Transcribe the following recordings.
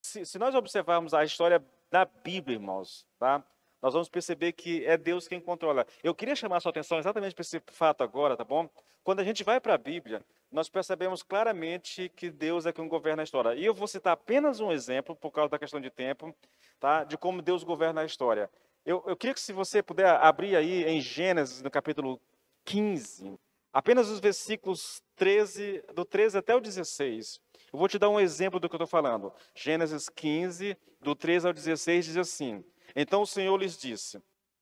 se nós observarmos a história da Bíblia, irmãos, tá? Nós vamos perceber que é Deus quem controla. Eu queria chamar a sua atenção exatamente para esse fato agora, tá bom? Quando a gente vai para a Bíblia, nós percebemos claramente que Deus é quem governa a história. E eu vou citar apenas um exemplo, por causa da questão de tempo, tá? De como Deus governa a história. Eu queria que, se você puder abrir aí em Gênesis, no capítulo 15, apenas os versículos 13, do 13 até o 16. Eu vou te dar um exemplo do que eu estou falando. Gênesis 15, do 13 ao 16, diz assim: Então o Senhor lhes disse: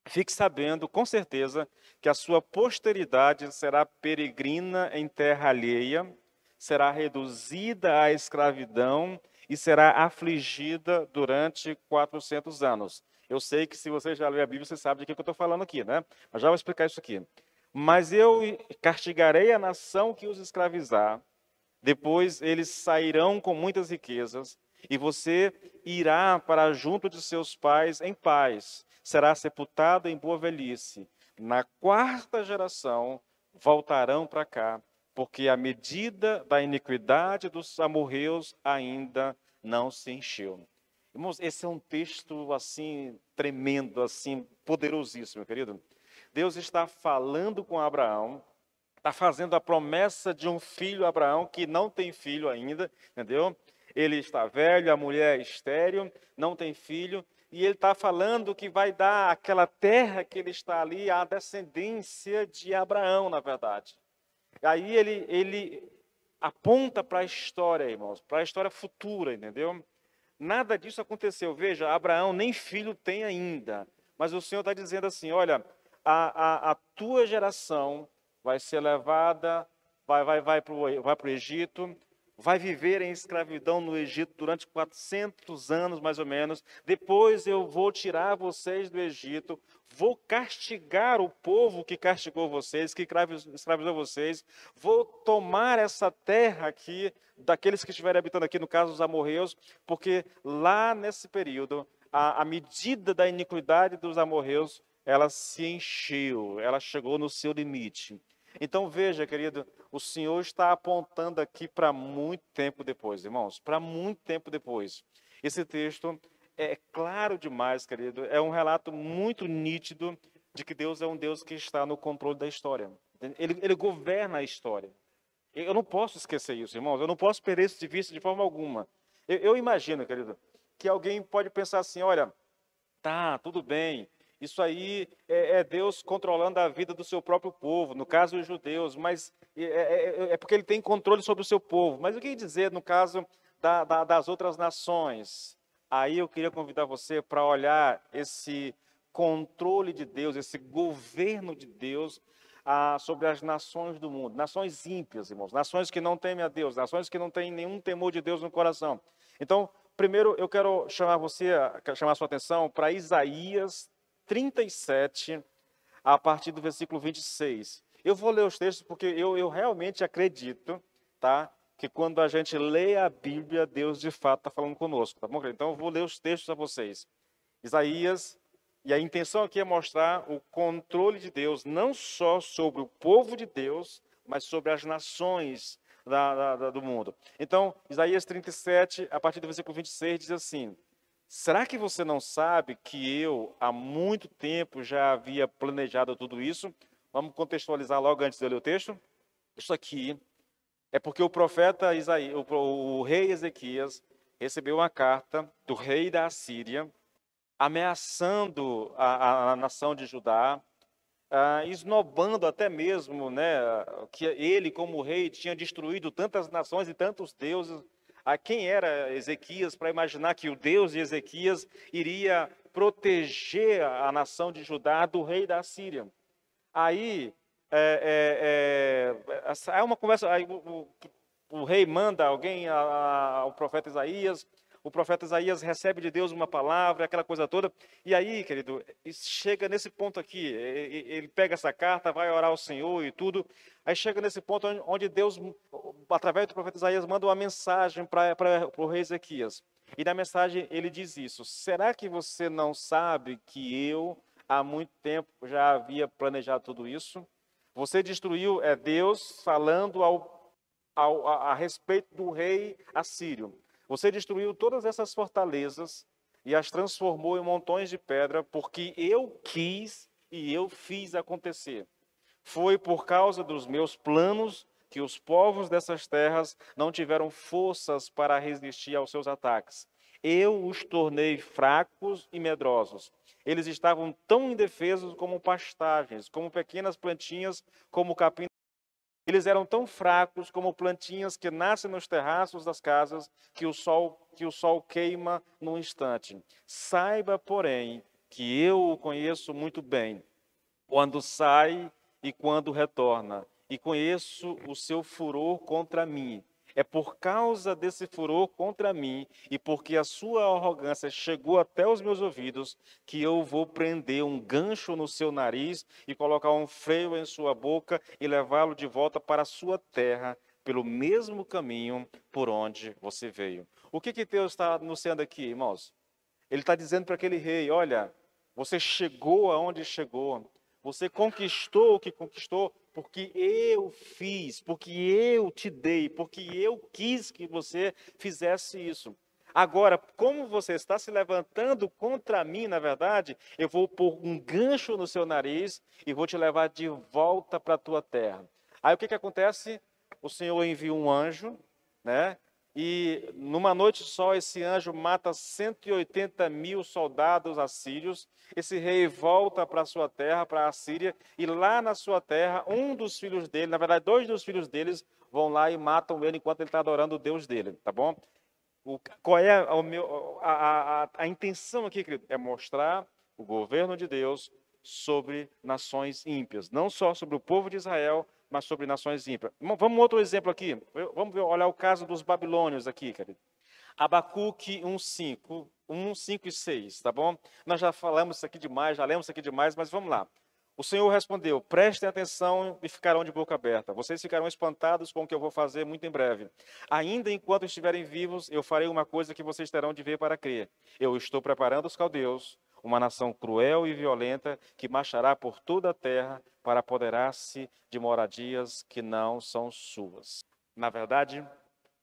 Fique sabendo, com certeza, que a sua posteridade será peregrina em terra alheia, será reduzida à escravidão e será afligida durante 400 anos. Eu sei que, se você já leu a Bíblia, você sabe de que eu estou falando aqui, né? Mas já vou explicar isso aqui. Mas eu castigarei a nação que os escravizar, depois eles sairão com muitas riquezas, e você irá para junto de seus pais em paz, será sepultado em boa velhice. Na quarta geração voltarão para cá, porque a medida da iniquidade dos amorreus ainda não se encheu. Irmãos, esse é um texto assim tremendo, assim poderosíssimo, querido. Deus está falando com Abraão, está fazendo a promessa de um filho a Abraão, que não tem filho ainda, entendeu? Ele está velho, a mulher é estéril, não tem filho, e ele está falando que vai dar aquela terra que ele está ali à descendência de Abraão, na verdade. Aí ele aponta para a história, irmãos, para a história futura, entendeu? Nada disso aconteceu. Veja, Abraão nem filho tem ainda, mas o Senhor está dizendo assim: olha, a tua geração vai ser levada, vai para o Egito, vai viver em escravidão no Egito durante 400 anos, mais ou menos. Depois eu vou tirar vocês do Egito, vou castigar o povo que castigou vocês, que escravizou vocês, vou tomar essa terra aqui, daqueles que estiverem habitando aqui, no caso os amorreus, porque lá nesse período, a medida da iniquidade dos amorreus, ela se encheu, ela chegou no seu limite. Então veja, querido, o Senhor está apontando aqui para muito tempo depois, irmãos, para muito tempo depois. Esse texto é claro demais, querido, é um relato muito nítido de que Deus é um Deus que está no controle da história. Ele governa a história. Eu não posso esquecer isso, irmãos, eu não posso perder isso de vista de forma alguma. Eu imagino, querido, que alguém pode pensar assim: olha, tá, tudo bem, isso aí é Deus controlando a vida do seu próprio povo, no caso os judeus, mas é porque ele tem controle sobre o seu povo. Mas o que dizer no caso das outras nações? Aí eu queria convidar você para olhar esse controle de Deus, esse governo de Deus sobre as nações do mundo, nações ímpias, irmãos, nações que não temem a Deus, nações que não têm nenhum temor de Deus no coração. Então, primeiro eu quero chamar a sua atenção para Isaías 37, a partir do versículo 26. Eu vou ler os textos porque eu realmente acredito, tá, que quando a gente lê a Bíblia, Deus de fato está falando conosco, tá bom? Então eu vou ler os textos a vocês. Isaías, e a intenção aqui é mostrar o controle de Deus, não só sobre o povo de Deus, mas sobre as nações do mundo. Então, Isaías 37, a partir do versículo 26, diz assim: Será que você não sabe que eu, há muito tempo, já havia planejado tudo isso? Vamos contextualizar logo antes de eu ler o texto. Isso aqui é porque o profeta Isaías, o rei Ezequias, recebeu uma carta do rei da Assíria, ameaçando a nação de Judá, esnobando até mesmo, né, que ele, como rei, tinha destruído tantas nações e tantos deuses. A quem era Ezequias para imaginar que o Deus de Ezequias iria proteger a nação de Judá do rei da Síria? Aí há uma conversa, aí o rei manda alguém ao profeta Isaías. O profeta Isaías recebe de Deus uma palavra, aquela coisa toda. E aí, querido, chega nesse ponto aqui. Ele pega essa carta, vai orar ao Senhor e tudo. Aí chega nesse ponto onde Deus, através do profeta Isaías, manda uma mensagem para o rei Ezequias. E na mensagem ele diz isso: será que você não sabe que eu, há muito tempo, já havia planejado tudo isso? Você destruiu, Deus falando a respeito do rei assírio. Você destruiu todas essas fortalezas e as transformou em montões de pedra, porque eu quis e eu fiz acontecer. Foi por causa dos meus planos que os povos dessas terras não tiveram forças para resistir aos seus ataques. Eu os tornei fracos e medrosos. Eles estavam tão indefesos como pastagens, como pequenas plantinhas, como capim. Eles eram tão fracos como plantinhas que nascem nos terraços das casas, que o sol queima num instante. Saiba, porém, que eu o conheço muito bem, quando sai e quando retorna, e conheço o seu furor contra mim. É por causa desse furor contra mim e porque a sua arrogância chegou até os meus ouvidos que eu vou prender um gancho no seu nariz e colocar um freio em sua boca e levá-lo de volta para a sua terra pelo mesmo caminho por onde você veio. O que Deus está anunciando aqui, irmãos? Ele está dizendo para aquele rei: olha, você chegou aonde chegou, você conquistou o que conquistou, porque eu fiz, porque eu te dei, porque eu quis que você fizesse isso. Agora, como você está se levantando contra mim, na verdade, eu vou pôr um gancho no seu nariz e vou te levar de volta para a tua terra. Aí o que acontece? O Senhor envia um anjo, né? E numa noite só, esse anjo mata 180.000 soldados assírios. Esse rei volta para a sua terra, para a Síria, e lá na sua terra, um dos filhos dele, na verdade, dois dos filhos deles, vão lá e matam ele enquanto ele está adorando o Deus dele, tá bom? Qual é a intenção aqui, querido? É mostrar o governo de Deus sobre nações ímpias, não só sobre o povo de Israel, mas sobre nações ímpias. Vamos outro exemplo aqui. Vamos olhar o caso dos babilônios aqui, querido. Abacuque 1:5, 1:5 e 6, tá bom? Nós já falamos isso aqui demais, já lemos isso aqui demais, mas vamos lá. O Senhor respondeu: prestem atenção e ficarão de boca aberta. Vocês ficarão espantados com o que eu vou fazer muito em breve. Ainda enquanto estiverem vivos, eu farei uma coisa que vocês terão de ver para crer. Eu estou preparando os caldeus, uma nação cruel e violenta que marchará por toda a terra para apoderar-se de moradias que não são suas. Na verdade,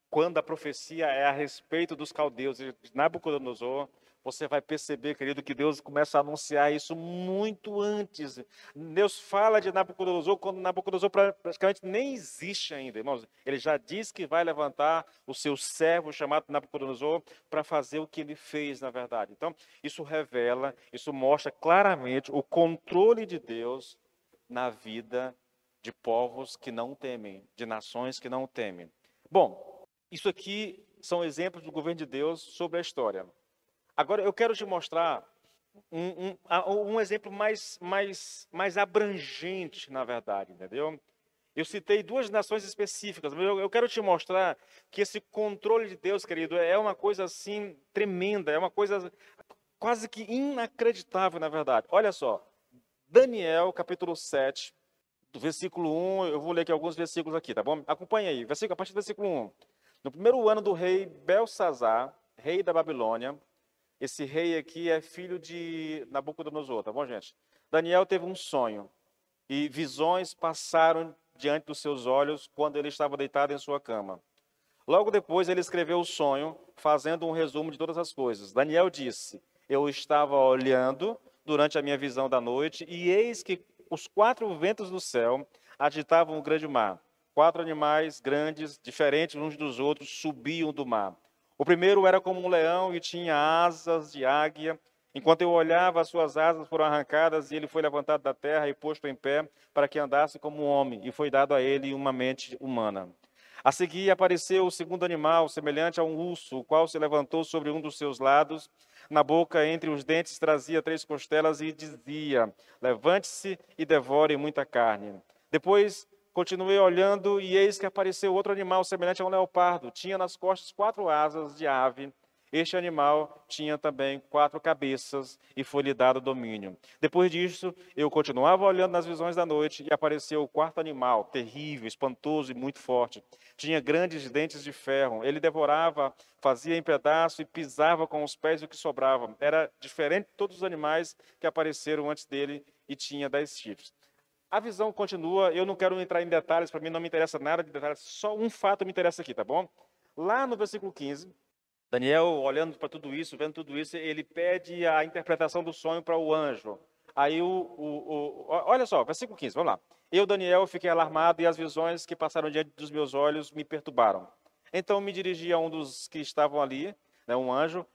quando a profecia é a respeito dos caldeus e de Nabucodonosor, você vai perceber, querido, que Deus começa a anunciar isso muito antes. Deus fala de Nabucodonosor quando Nabucodonosor praticamente nem existe ainda, irmãos. Ele já diz que vai levantar o seu servo chamado Nabucodonosor para fazer o que ele fez, na verdade. Então, isso revela, isso mostra claramente o controle de Deus na vida de povos que não temem, de nações que não temem. Bom, isso aqui são exemplos do governo de Deus sobre a história. Agora, eu quero te mostrar um exemplo mais abrangente, na verdade, entendeu? Eu citei duas nações específicas, mas eu quero te mostrar que esse controle de Deus, querido, é uma coisa assim tremenda, é uma coisa quase que inacreditável, na verdade. Olha só, Daniel, capítulo 7, do versículo 1, eu vou ler aqui alguns versículos aqui, tá bom? Acompanha aí, a partir do versículo 1. No primeiro ano do rei Belsazar, rei da Babilônia, esse rei aqui é filho de Nabucodonosor, tá bom, gente? Daniel teve um sonho e visões passaram diante dos seus olhos quando ele estava deitado em sua cama. Logo depois ele escreveu o sonho, fazendo um resumo de todas as coisas. Daniel disse: eu estava olhando durante a minha visão da noite e eis que os quatro ventos do céu agitavam o grande mar. Quatro animais grandes, diferentes uns dos outros, subiam do mar. O primeiro era como um leão e tinha asas de águia. Enquanto eu olhava, as suas asas foram arrancadas e ele foi levantado da terra e posto em pé para que andasse como um homem, e foi dado a ele uma mente humana. A seguir apareceu o segundo animal, semelhante a um urso, o qual se levantou sobre um dos seus lados. Na boca, entre os dentes, trazia 3 costelas e dizia: levante-se e devore muita carne. Depois continuei olhando e eis que apareceu outro animal semelhante a um leopardo. Tinha nas costas 4 asas de ave. Este animal tinha também 4 cabeças e foi-lhe dado domínio. Depois disso, eu continuava olhando nas visões da noite e apareceu o quarto animal, terrível, espantoso e muito forte. Tinha grandes dentes de ferro. Ele devorava, fazia em pedaços e pisava com os pés o que sobrava. Era diferente de todos os animais que apareceram antes dele e tinha 10 chifres. A visão continua, eu não quero entrar em detalhes, para mim não me interessa nada de detalhes, só um fato me interessa aqui, tá bom? Lá no versículo 15, Daniel, olhando para tudo isso, vendo tudo isso, ele pede a interpretação do sonho para o anjo. Aí, olha só, versículo 15, vamos lá. Eu, Daniel, fiquei alarmado e as visões que passaram diante dos meus olhos me perturbaram. Então me dirigi a um dos que estavam ali, né, um anjo,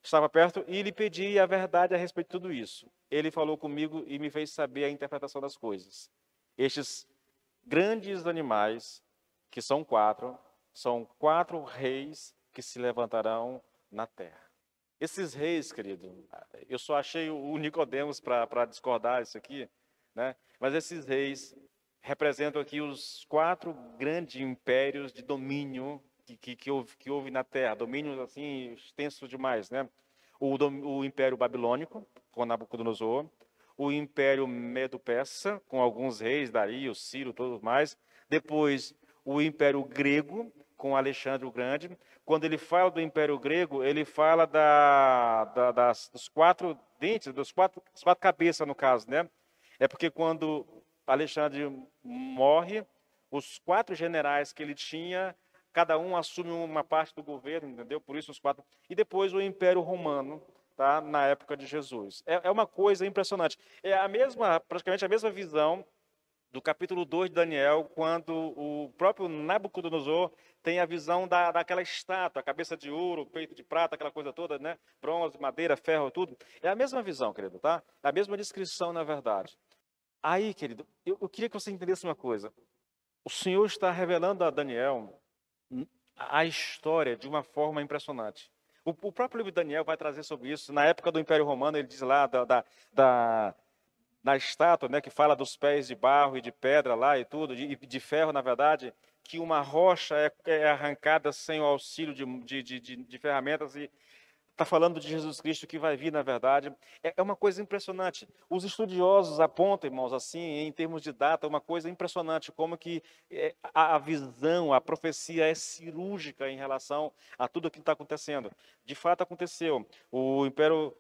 estava perto, e lhe pedi a verdade a respeito de tudo isso. Ele falou comigo e me fez saber a interpretação das coisas. Estes grandes animais, que são quatro reis que se levantarão na terra. Esses reis, querido, eu só achei o Nicodemos para discordar isso aqui, né? Mas esses reis representam aqui os quatro grandes impérios de domínio que houve na terra, domínios assim extensos demais, né? O Império Babilônico, com Nabucodonosor, o Império Medo-Persa, com alguns reis, Dario, Ciro, todos mais. Depois, o Império Grego, com Alexandre o Grande. Quando ele fala do Império Grego, ele fala dos quatro dentes, das quatro cabeças, no caso, né? É porque quando Alexandre morre, os quatro generais que ele tinha, cada um assume uma parte do governo, entendeu? Por isso os quatro. E depois o Império Romano, tá? Na época de Jesus. É uma coisa impressionante. É a mesma, praticamente a mesma visão do capítulo 2 de Daniel, quando o próprio Nabucodonosor tem a visão daquela estátua, cabeça de ouro, peito de prata, aquela coisa toda, né? Bronze, madeira, ferro, tudo. É a mesma visão, querido, tá? É a mesma descrição, na verdade. Aí, querido, eu queria que você entendesse uma coisa. O Senhor está revelando a Daniel a história de uma forma impressionante. O próprio livro de Daniel vai trazer sobre isso. Na época do Império Romano, ele diz lá da na estátua, né, que fala dos pés de barro e de pedra lá e tudo, de ferro, na verdade, que uma rocha é arrancada sem o auxílio de ferramentas e está falando de Jesus Cristo que vai vir, na verdade. É uma coisa impressionante. Os estudiosos apontam, irmãos, assim, em termos de data, uma coisa impressionante, como que a visão, a profecia é cirúrgica em relação a tudo o que está acontecendo. De fato, aconteceu. O Império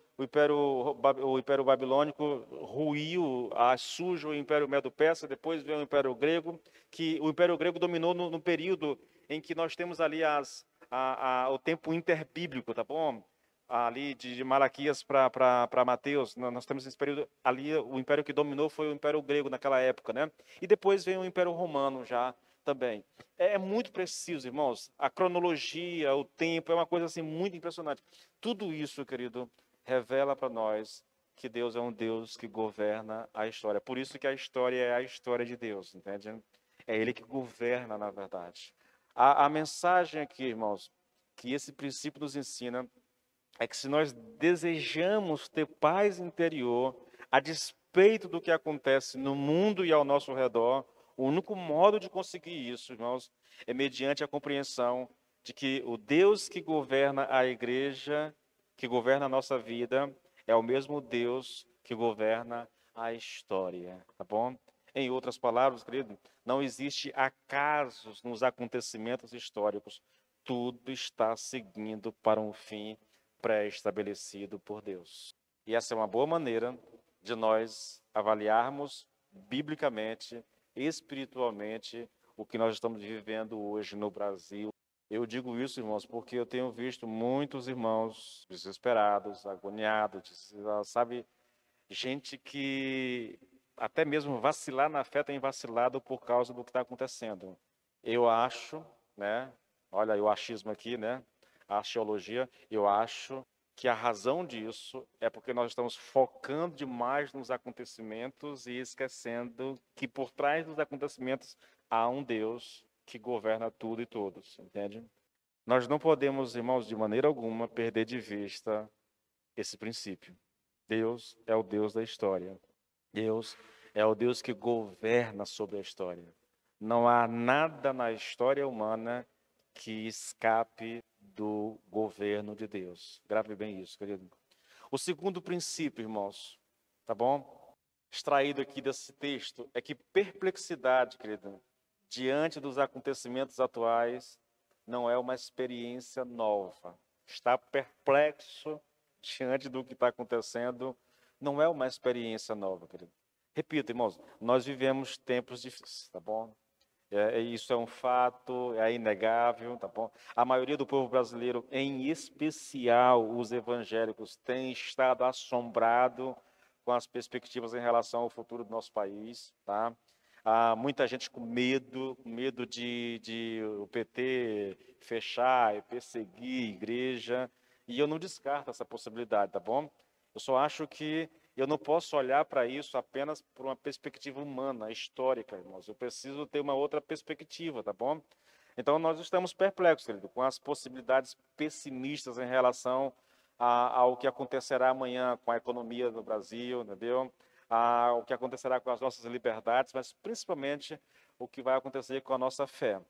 Babilônico ruiu, sujo o Império Medo-Persa, depois veio o Império Grego, que o Império Grego dominou no período em que nós temos ali o tempo interbíblico, tá bom? Ali de Malaquias para Mateus, nós temos esse período ali, o império que dominou foi o Império Grego naquela época, né? E depois vem o Império Romano já também. É muito preciso, irmãos, a cronologia, o tempo, é uma coisa assim muito impressionante. Tudo isso, querido, revela para nós que Deus é um Deus que governa a história. Por isso que a história é a história de Deus, entende? É Ele que governa, na verdade. A mensagem aqui, irmãos, que esse princípio nos ensina é que se nós desejamos ter paz interior, a despeito do que acontece no mundo e ao nosso redor, o único modo de conseguir isso, irmãos, é mediante a compreensão de que o Deus que governa a igreja, que governa a nossa vida, é o mesmo Deus que governa a história, tá bom? Em outras palavras, querido, não existe acasos nos acontecimentos históricos. Tudo está seguindo para um fim pré-estabelecido por Deus. E essa é uma boa maneira de nós avaliarmos biblicamente, espiritualmente, o que nós estamos vivendo hoje no Brasil. Eu digo isso, irmãos, porque eu tenho visto muitos irmãos desesperados, agoniados, sabe? Gente que até mesmo vacilar na fé tem vacilado por causa do que está acontecendo. Eu acho, né? Olha aí o achismo aqui, né? A axiologia, eu acho que a razão disso é porque nós estamos focando demais nos acontecimentos e esquecendo que por trás dos acontecimentos há um Deus que governa tudo e todos, entende? Nós não podemos, irmãos, de maneira alguma, perder de vista esse princípio. Deus é o Deus da história. Deus é o Deus que governa sobre a história. Não há nada na história humana que escape do governo de Deus. Grave bem isso, querido. O segundo princípio, irmãos, tá bom? Extraído aqui desse texto é que perplexidade, querido, diante dos acontecimentos atuais, não é uma experiência nova. Estar perplexo diante do que está acontecendo não é uma experiência nova, querido. Repito, irmãos, nós vivemos tempos difíceis, tá bom? Isso é um fato, é inegável, tá bom? A maioria do povo brasileiro, em especial os evangélicos, tem estado assombrado com as perspectivas em relação ao futuro do nosso país, tá? Há muita gente com medo de o PT fechar e perseguir a igreja, e eu não descarto essa possibilidade, tá bom? Eu só acho que eu não posso olhar para isso apenas por uma perspectiva humana, histórica, irmãos. Eu preciso ter uma outra perspectiva, tá bom? Então, nós estamos perplexos, querido, com as possibilidades pessimistas em relação ao que acontecerá amanhã com a economia do Brasil, entendeu? Ao que acontecerá com as nossas liberdades, mas principalmente o que vai acontecer com a nossa fé.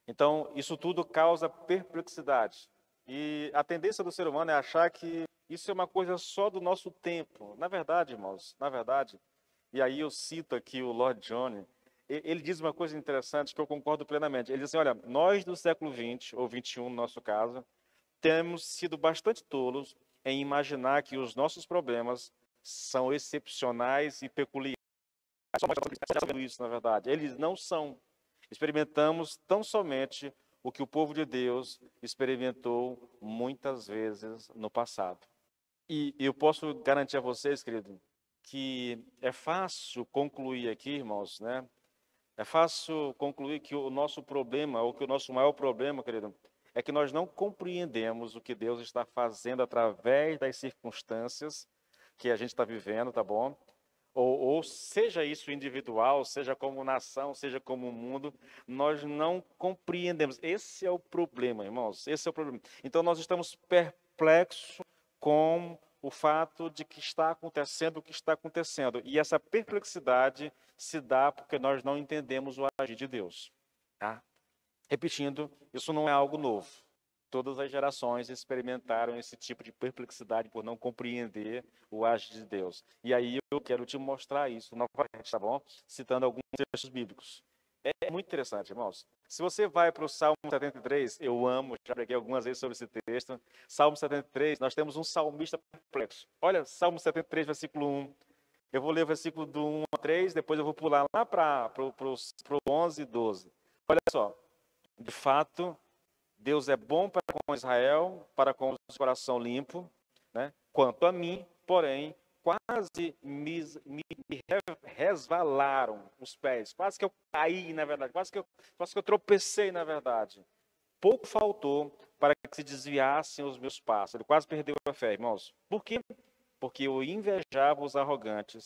Então, isso tudo causa perplexidade. E a tendência do ser humano é achar que isso é uma coisa só do nosso tempo. Na verdade, irmãos, na verdade, e aí eu cito aqui o Lord John, ele diz uma coisa interessante que eu concordo plenamente. Ele diz assim, olha, nós do século XX, ou XXI no nosso caso, temos sido bastante tolos em imaginar que os nossos problemas são excepcionais e peculiares. Isso, na verdade. Eles não são. Experimentamos tão somente o que o povo de Deus experimentou muitas vezes no passado. E eu posso garantir a vocês, querido, que é fácil concluir aqui, irmãos, né? É fácil concluir que o nosso problema, ou que o nosso maior problema, querido, é que nós não compreendemos o que Deus está fazendo através das circunstâncias que a gente está vivendo, tá bom? Ou seja isso individual, seja como nação, seja como mundo, nós não compreendemos. Esse é o problema, irmãos, esse é o problema. Então nós estamos perplexos com o fato de que está acontecendo o que está acontecendo. E essa perplexidade se dá porque nós não entendemos o agir de Deus. Tá? Repetindo, isso não é algo novo. Todas as gerações experimentaram esse tipo de perplexidade por não compreender o agir de Deus. E aí eu quero te mostrar isso novamente, tá bom? Citando alguns textos bíblicos. É muito interessante, irmãos. Se você vai para o Salmo 73, eu amo, já preguei algumas vezes sobre esse texto. Salmo 73, nós temos um salmista perplexo. Olha, Salmo 73, versículo 1. Eu vou ler o versículo do 1 a 3, depois eu vou pular lá para o 11 e 12. Olha só, de fato, Deus é bom para com Israel, para com o coração limpo, né? Quanto a mim, porém, quase me resvalaram os pés, quase que eu caí, na verdade, quase que eu tropecei, na verdade. Pouco faltou para que se desviassem os meus passos. Ele quase perdeu a fé, irmãos. Por quê? Porque eu invejava os arrogantes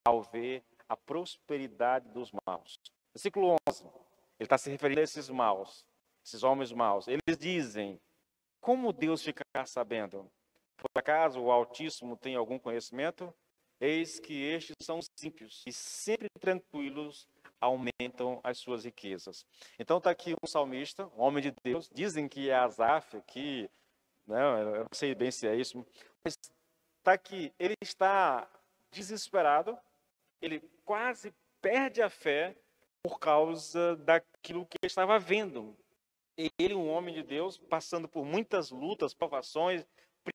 ao ver a prosperidade dos maus. Versículo 11, ele está se referindo a esses maus, esses homens maus. Eles dizem, como Deus ficará sabendo? Por acaso o Altíssimo tem algum conhecimento? Eis que estes são ímpios e sempre tranquilos aumentam as suas riquezas. Então está aqui um salmista, um homem de Deus, dizem que é Asaf, que, né, eu não sei bem se é isso, mas está aqui, ele está desesperado, ele quase perde a fé por causa daquilo que ele estava vendo. Ele, um homem de Deus, passando por muitas lutas, provações,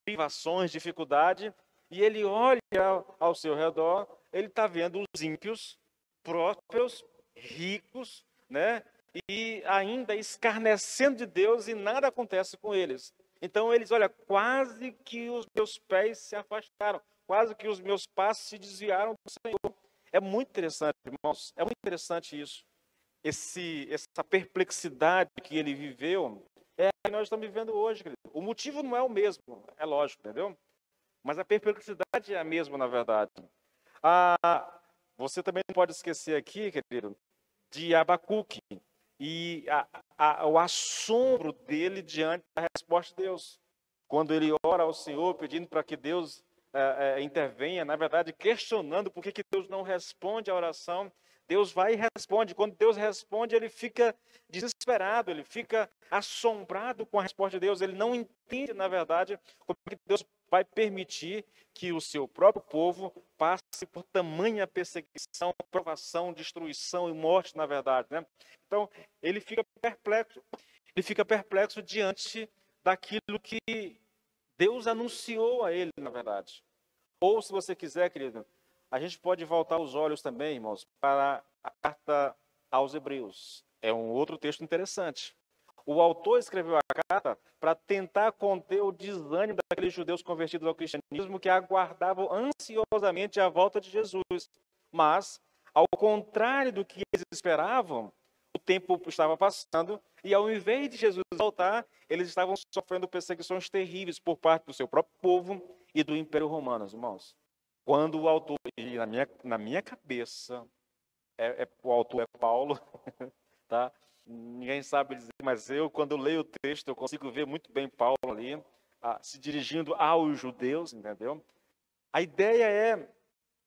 privações, dificuldade, e ele olha ao seu redor, ele está vendo os ímpios, prósperos, ricos, né? E ainda escarnecendo de Deus e nada acontece com eles. Então eles, olha, quase que os meus pés se afastaram, quase que os meus passos se desviaram do Senhor. É muito interessante, irmãos, é muito interessante isso. Essa perplexidade que ele viveu é a que nós estamos vivendo hoje, querido. O motivo não é o mesmo, é lógico, entendeu? Mas a perplexidade é a mesma, na verdade. Você também não pode esquecer aqui, querido, de Abacuque e o assombro dele diante da resposta de Deus. Quando ele ora ao Senhor pedindo para que Deus intervenha, na verdade, questionando por que Deus não responde à oração, Deus vai e responde. Quando Deus responde, ele fica desesperado, ele fica assombrado com a resposta de Deus. Ele não entende, na verdade, como que Deus vai permitir que o seu próprio povo passe por tamanha perseguição, provação, destruição e morte, na verdade, né? Então, ele fica perplexo diante daquilo que Deus anunciou a ele, na verdade. Ou, se você quiser, querido, a gente pode voltar os olhos também, irmãos, para a carta aos Hebreus. É um outro texto interessante. O autor escreveu a carta para tentar conter o desânimo daqueles judeus convertidos ao cristianismo que aguardavam ansiosamente a volta de Jesus. Mas, ao contrário do que eles esperavam, o tempo estava passando e, ao invés de Jesus voltar, eles estavam sofrendo perseguições terríveis por parte do seu próprio povo e do Império Romano, irmãos. Quando o autor, e na minha cabeça, o autor é Paulo, tá? Ninguém sabe dizer, mas quando eu leio o texto, eu consigo ver muito bem Paulo ali, se dirigindo aos judeus, entendeu? A ideia é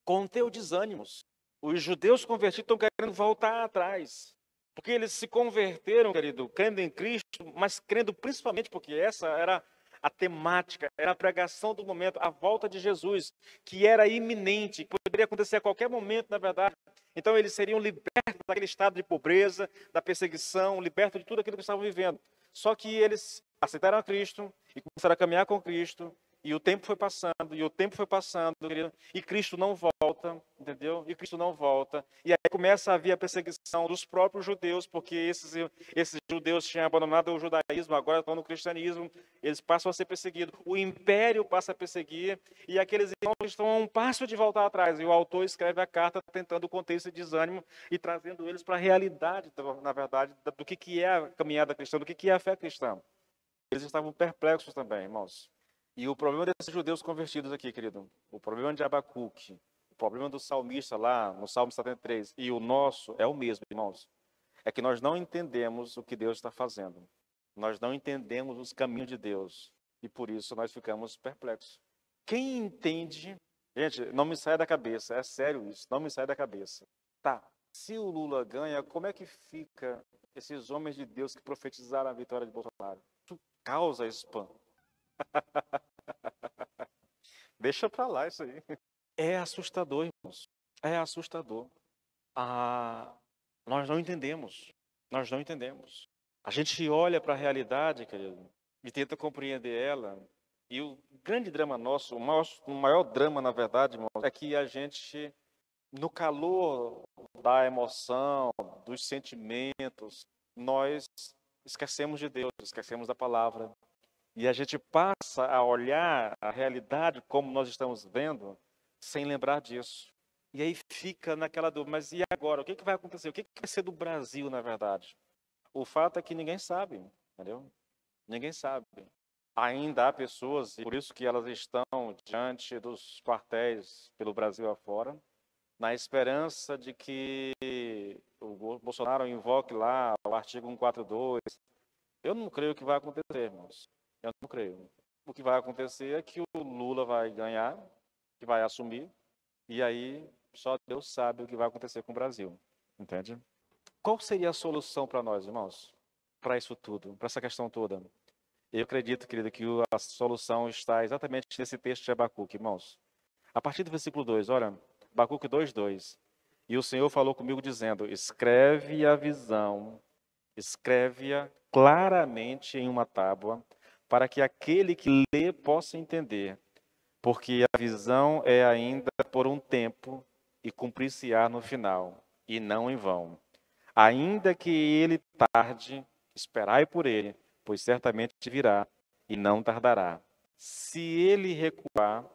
conter os desânimos. Os judeus convertidos estão querendo voltar atrás, porque eles se converteram, querido, crendo em Cristo, mas crendo principalmente porque essa era a temática, era a pregação do momento, a volta de Jesus, que era iminente, que poderia acontecer a qualquer momento, na verdade. Então eles seriam libertos daquele estado de pobreza, da perseguição, libertos de tudo aquilo que estavam vivendo. Só que eles aceitaram a Cristo e começaram a caminhar com Cristo, e o tempo foi passando, querido, e Cristo não volta, entendeu? E Cristo não volta. E aí começa a haver a perseguição dos próprios judeus, porque esses judeus tinham abandonado o judaísmo, agora estão no cristianismo, eles passam a ser perseguidos. O império passa a perseguir, e aqueles irmãos estão a um passo de voltar atrás. E o autor escreve a carta tentando conter esse desânimo e trazendo eles para a realidade, na verdade, do que é a caminhada cristã, do que é a fé cristã. Eles estavam perplexos também, irmãos. E o problema desses judeus convertidos aqui, querido, o problema de Abacuque, o problema do salmista lá no Salmo 73 e o nosso é o mesmo, irmãos. É que nós não entendemos o que Deus está fazendo. Nós não entendemos os caminhos de Deus. E por isso nós ficamos perplexos. Quem entende... Gente, não me sai da cabeça, é sério isso, não me sai da cabeça. Tá, se o Lula ganha, como é que fica esses homens de Deus que profetizaram a vitória de Bolsonaro? Isso causa espanto. Deixa pra lá isso aí. É assustador, irmãos. É assustador. Nós não entendemos. Nós não entendemos. A gente olha para a realidade, querido, e tenta compreender ela. E o grande drama nosso, o maior drama, na verdade, irmãos, é que a gente, no calor da emoção, dos sentimentos, nós esquecemos de Deus, esquecemos da palavra. E a gente passa a olhar a realidade como nós estamos vendo, sem lembrar disso. E aí fica naquela dúvida, mas e agora? O que vai acontecer? O que vai ser do Brasil, na verdade? O fato é que ninguém sabe, entendeu? Ninguém sabe. Ainda há pessoas, e por isso que elas estão diante dos quartéis pelo Brasil afora, na esperança de que o Bolsonaro invoque lá o artigo 142. Eu não creio que vai acontecer, irmãos. Eu não creio. O que vai acontecer é que o Lula vai ganhar, que vai assumir, e aí só Deus sabe o que vai acontecer com o Brasil. Entende? Qual seria a solução para nós, irmãos? Para isso tudo, para essa questão toda? Eu acredito, querido, que a solução está exatamente nesse texto de Abacuque, irmãos. A partir do versículo 2, olha, Abacuque 2:2. E o Senhor falou comigo dizendo: escreve a visão, escreve-a claramente em uma tábua, para que aquele que lê possa entender, porque a visão é ainda por um tempo e cumprir-se-á no final, e não em vão. Ainda que ele tarde, esperai por ele, pois certamente virá e não tardará. Se ele recuar,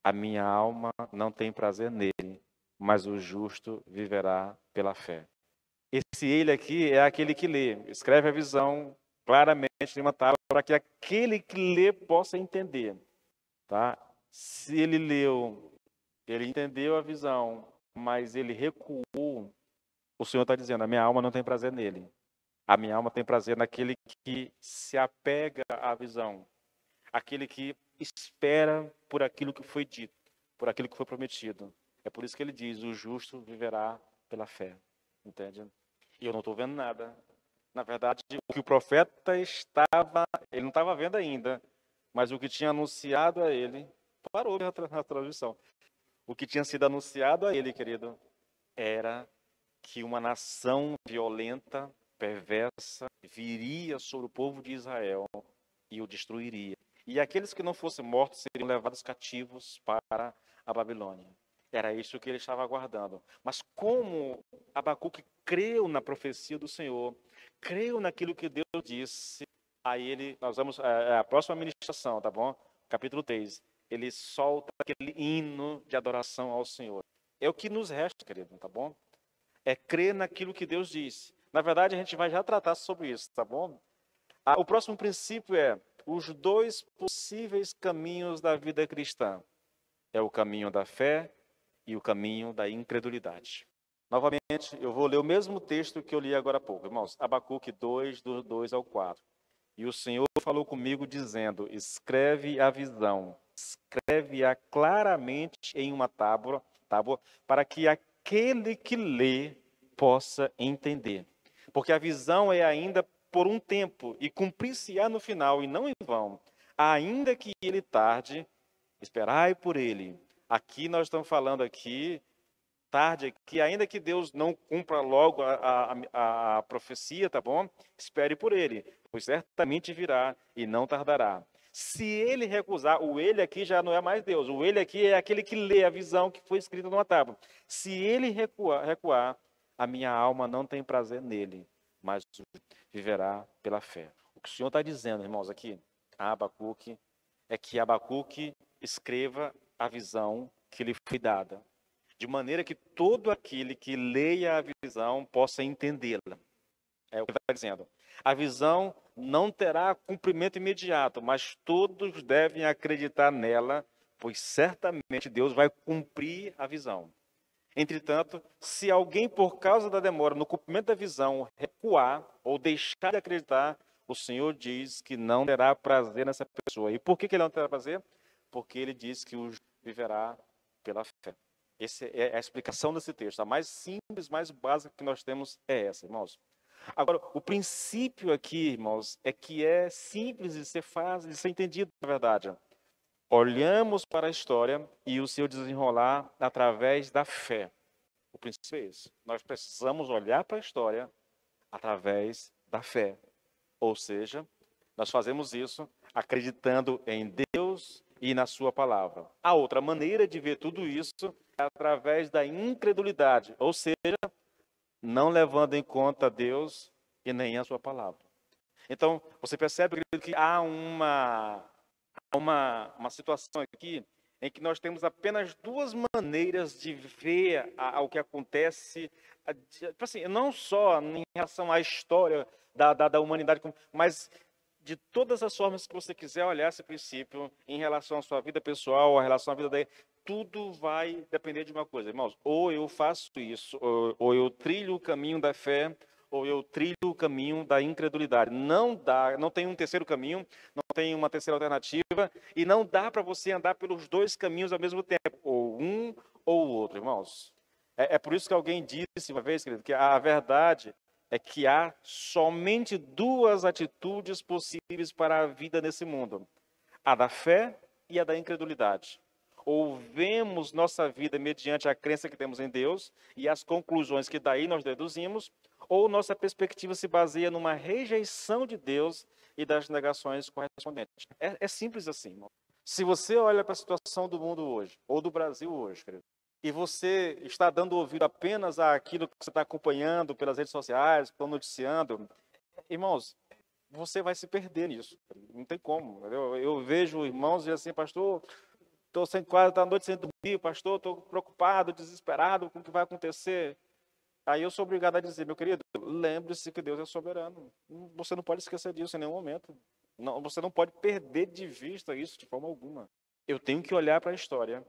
a minha alma não tem prazer nele, mas o justo viverá pela fé. Esse ele aqui é aquele que lê, escreve a visão claramente em uma tábua para que aquele que lê possa entender. Tá? Se ele leu, ele entendeu a visão, mas ele recuou, o Senhor está dizendo, a minha alma não tem prazer nele. A minha alma tem prazer naquele que se apega à visão, aquele que espera por aquilo que foi dito, por aquilo que foi prometido. É por isso que ele diz, o justo viverá pela fé. Entende? E eu não estou vendo nada. Na verdade, o que o profeta ele não estava vendo ainda, mas o que tinha anunciado a ele, parou na tradução. O que tinha sido anunciado a ele, querido, era que uma nação violenta, perversa, viria sobre o povo de Israel e o destruiria. E aqueles que não fossem mortos seriam levados cativos para a Babilônia. Era isso que ele estava aguardando. Mas como Abacuque creu na profecia do Senhor, creu naquilo que Deus disse, aí nós vamos, a próxima ministração, tá bom? Capítulo 3, ele solta aquele hino de adoração ao Senhor. É o que nos resta, querido, tá bom? É crer naquilo que Deus disse. Na verdade, a gente vai já tratar sobre isso, tá bom? O próximo princípio é os dois possíveis caminhos da vida cristã. É o caminho da fé e o caminho da incredulidade. Novamente, eu vou ler o mesmo texto que eu li agora há pouco, irmãos. Abacuque 2, do 2 ao 4. E o Senhor falou comigo dizendo, escreve a visão, escreve-a claramente em uma tábua, para que aquele que lê possa entender. Porque a visão é ainda por um tempo, e cumprir-se-á no final, e não em vão. Ainda que ele tarde, esperai por ele. Aqui nós estamos falando aqui, tarde, que ainda que Deus não cumpra logo a profecia, tá bom? Espere por ele, pois certamente virá e não tardará. Se ele recusar, o ele aqui já não é mais Deus, o ele aqui é aquele que lê a visão que foi escrita numa tábua. Se ele recuar, a minha alma não tem prazer nele, mas viverá pela fé. O que o Senhor está dizendo, irmãos, aqui, a Abacuque, é que Abacuque escreva a visão que lhe foi dada, de maneira que todo aquele que leia a visão possa entendê-la. É o que ele está dizendo. A visão não terá cumprimento imediato, mas todos devem acreditar nela, pois certamente Deus vai cumprir a visão. Entretanto, se alguém, por causa da demora no cumprimento da visão, recuar ou deixar de acreditar, o Senhor diz que não terá prazer nessa pessoa. E por que ele não terá prazer? Porque ele diz que o viverá pela fé. Essa é a explicação desse texto. A mais simples, mais básica que nós temos é essa, irmãos. Agora, o princípio aqui, irmãos, é que é simples de ser fácil, de ser entendido, na verdade. Olhamos para a história e o seu desenrolar através da fé. O princípio é esse. Nós precisamos olhar para a história através da fé. Ou seja, nós fazemos isso acreditando em Deus e na sua palavra. A outra maneira de ver tudo isso é através da incredulidade, ou seja, não levando em conta Deus e nem a sua palavra. Então, você percebe que há uma situação aqui em que nós temos apenas duas maneiras de ver o que acontece, assim, não só em relação à história da humanidade, mas de todas as formas que você quiser olhar esse princípio em relação à sua vida pessoal, a relação à vida da tudo vai depender de uma coisa, irmãos. Ou eu faço isso, ou eu trilho o caminho da fé, ou eu trilho o caminho da incredulidade. Não dá, não tem um terceiro caminho, não tem uma terceira alternativa, e não dá para você andar pelos dois caminhos ao mesmo tempo, ou um ou o outro, irmãos. É por isso que alguém disse uma vez, querido, que a verdade é que há somente duas atitudes possíveis para a vida nesse mundo: a da fé e a da incredulidade. Ou vemos nossa vida mediante a crença que temos em Deus e as conclusões que daí nós deduzimos, ou nossa perspectiva se baseia numa rejeição de Deus e das negações correspondentes. É simples assim, irmão. Se você olha para a situação do mundo hoje, ou do Brasil hoje, querido, e você está dando ouvido apenas àquilo que você está acompanhando pelas redes sociais, estão noticiando, irmãos, você vai se perder nisso. Não tem como. Eu vejo irmãos e assim, pastor, estou sem quase da noite sem dormir, pastor, estou preocupado, desesperado com o que vai acontecer. Aí eu sou obrigado a dizer, meu querido, lembre-se que Deus é soberano. Você não pode esquecer disso em nenhum momento. Não, você não pode perder de vista isso de forma alguma. Eu tenho que olhar para a história,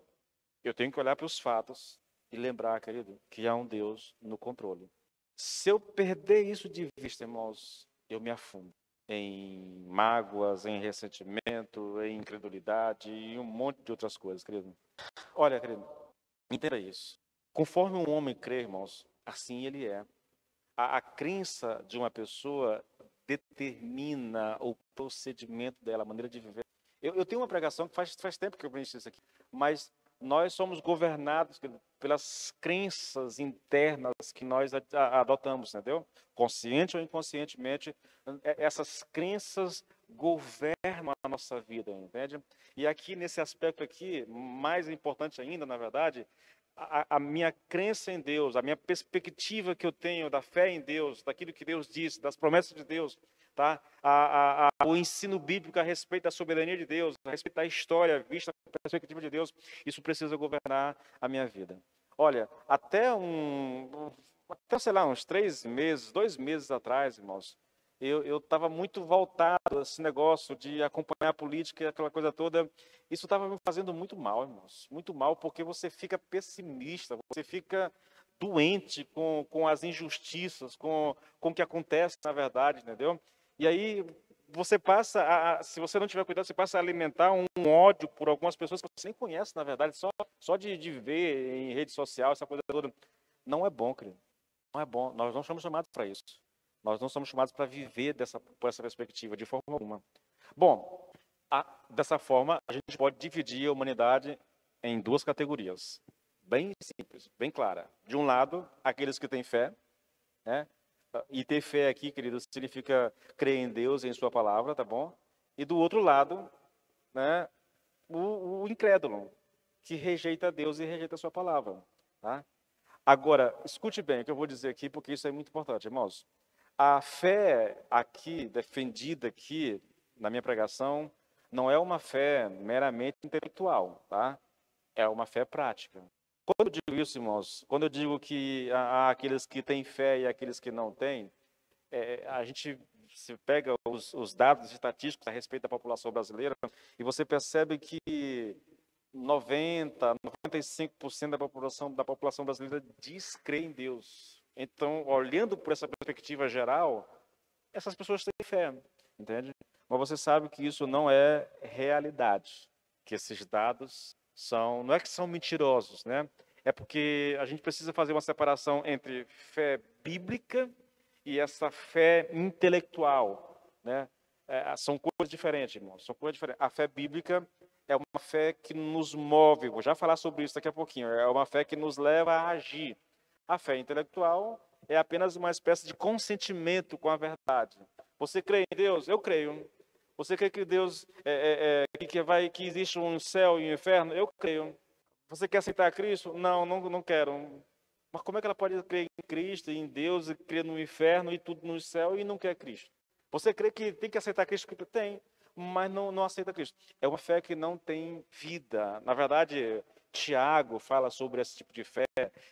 eu tenho que olhar para os fatos e lembrar, querido, que há um Deus no controle. Se eu perder isso de vista, irmãos, eu me afundo em mágoas, em ressentimento, em incredulidade e um monte de outras coisas, querido. Olha, querido, entenda isso. Conforme um homem crê, irmãos, assim ele é. A crença de uma pessoa determina o procedimento dela, a maneira de viver. Eu tenho uma pregação que faz tempo que eu aprendi isso aqui, mas nós somos governados pelas crenças internas que nós adotamos, entendeu? Consciente ou inconscientemente, essas crenças governam a nossa vida, entende? E aqui, nesse aspecto aqui, mais importante ainda, na verdade, a minha crença em Deus, a minha perspectiva que eu tenho da fé em Deus, daquilo que Deus disse, das promessas de Deus, tá? O ensino bíblico a respeito da soberania de Deus, a respeito da história vista da perspectiva de Deus, isso precisa governar a minha vida. Olha, até, sei lá, uns 3 meses, 2 meses atrás, irmãos, eu estava muito voltado a esse negócio de acompanhar a política e aquela coisa toda. Isso estava me fazendo muito mal, irmãos. Muito mal, porque você fica pessimista, você fica doente com as injustiças, com o que acontece na verdade, entendeu? E aí você passa se você não tiver cuidado, você passa a alimentar um ódio por algumas pessoas que você nem conhece, na verdade, só de ver em rede social, essa coisa toda. Não é bom, querido. Não é bom. Nós não somos chamados para isso. Nós não somos chamados para viver por essa perspectiva, de forma alguma. Bom, dessa forma, a gente pode dividir a humanidade em duas categorias. Bem simples, bem clara. De um lado, aqueles que têm fé, né? E ter fé aqui, querido, significa crer em Deus e em sua palavra, tá bom? E do outro lado, né, o incrédulo, que rejeita Deus e rejeita a sua palavra, tá? Agora, escute bem o que eu vou dizer aqui, porque isso é muito importante, irmãos. A fé aqui, defendida aqui na minha pregação, não é uma fé meramente intelectual, tá? É uma fé prática. Quando eu digo isso, irmãos, quando eu digo que há aqueles que têm fé e aqueles que não têm, a gente se pega os dados estatísticos a respeito da população brasileira e você percebe que 95% da população brasileira diz crer em Deus. Então, olhando por essa perspectiva geral, essas pessoas têm fé, entende? Mas você sabe que isso não é realidade, que esses dados não é que são mentirosos, né? É porque a gente precisa fazer uma separação entre fé bíblica e essa fé intelectual, né? São coisas diferentes, irmãos, são coisas diferentes. A fé bíblica é uma fé que nos move, vou já falar sobre isso daqui a pouquinho, é uma fé que nos leva a agir. A fé intelectual é apenas uma espécie de consentimento com a verdade. Você crê em Deus? Eu creio. Você crê que Deus que existe um céu e um inferno? Eu creio. Você quer aceitar Cristo? Não, não quero. Mas como é que ela pode crer em Cristo, em Deus, e crer no inferno e tudo no céu e não quer Cristo? Você crê que tem que aceitar Cristo? Tem, mas não aceita Cristo. É uma fé que não tem vida. Na verdade, Tiago fala sobre esse tipo de fé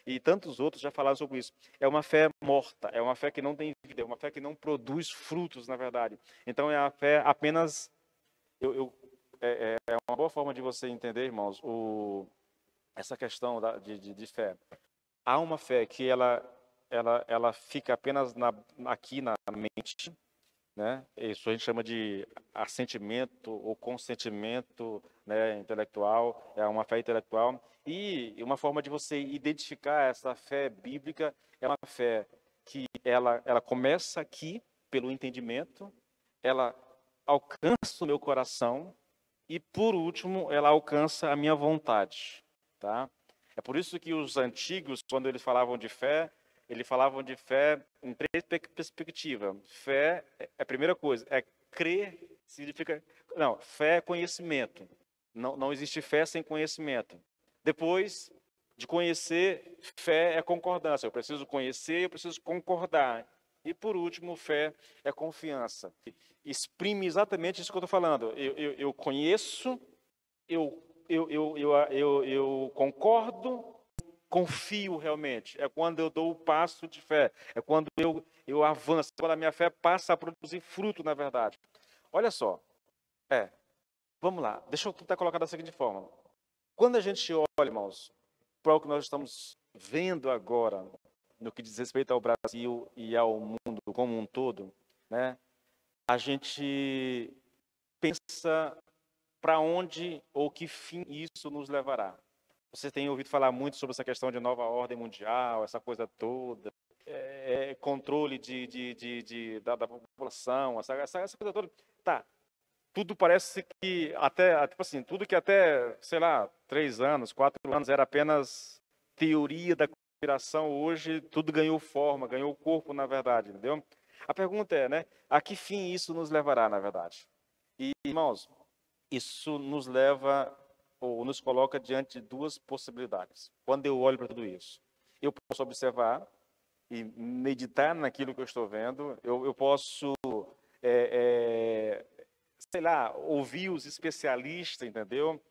e tantos outros já falaram sobre isso. É uma fé morta, é uma fé que não tem vida, é uma fé que não produz frutos, na verdade. Então é a fé apenas. É uma boa forma de você entender, irmãos, essa questão de fé. Há uma fé que ela fica apenas aqui na mente, né? Isso a gente chama de assentimento ou consentimento, né, intelectual, é uma fé intelectual. E uma forma de você identificar essa fé bíblica é uma fé que ela começa aqui pelo entendimento, ela alcança o meu coração e, por último, ela alcança a minha vontade, tá? É por isso que os antigos, quando eles falavam de fé em três perspectivas. Fé, a primeira coisa, é crer, significa. Não, fé é conhecimento. Não existe fé sem conhecimento. Depois de conhecer, fé é concordância. Eu preciso conhecer, eu preciso concordar. E por último, fé é confiança. Exprime exatamente isso que eu estou falando. Eu conheço, eu concordo, confio realmente. É quando eu dou o passo de fé. É quando eu avanço. Quando a minha fé passa a produzir fruto, na verdade. Olha só. Vamos lá. Deixa eu tentar colocar da seguinte forma. Quando a gente olha, irmãos, para o que nós estamos vendo agora, no que diz respeito ao Brasil e ao mundo como um todo, né? A gente pensa para onde ou que fim isso nos levará. Você tem ouvido falar muito sobre essa questão de nova ordem mundial, essa coisa toda, controle da população, essa coisa toda. Tá, tudo parece que tipo assim, tudo que até, sei lá, 3 anos, 4 anos era apenas teoria da conspiração, hoje tudo ganhou forma, ganhou corpo, na verdade, entendeu? A pergunta é, né, a que fim isso nos levará, na verdade? E, irmãos, isso nos leva ou nos coloca diante de duas possibilidades. Quando eu olho para tudo isso, eu posso observar e meditar naquilo que eu estou vendo, eu posso, sei lá, ouvir os especialistas, entendeu?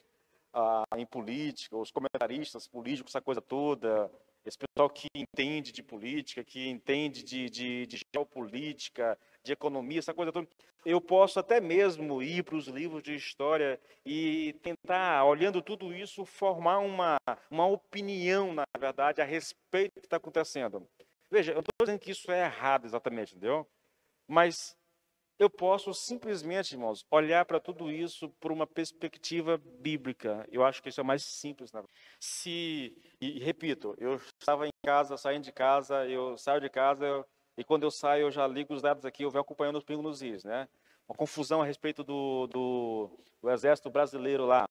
Em política, os comentaristas políticos, essa coisa toda, esse pessoal que entende de política, que entende de geopolítica, de economia, essa coisa toda. Eu posso até mesmo ir para os livros de história e tentar, olhando tudo isso, formar uma opinião, na verdade, a respeito do que está acontecendo. Veja, eu não estou dizendo que isso é errado exatamente, entendeu? Mas eu posso simplesmente, irmãos, olhar para tudo isso por uma perspectiva bíblica. Eu acho que isso é mais simples, né? E repito, eu estava em casa, saindo de casa, eu saio de casa, e quando eu saio, eu já ligo os dados aqui, eu venho acompanhando os pingos nos is, né? Uma confusão a respeito do exército brasileiro lá,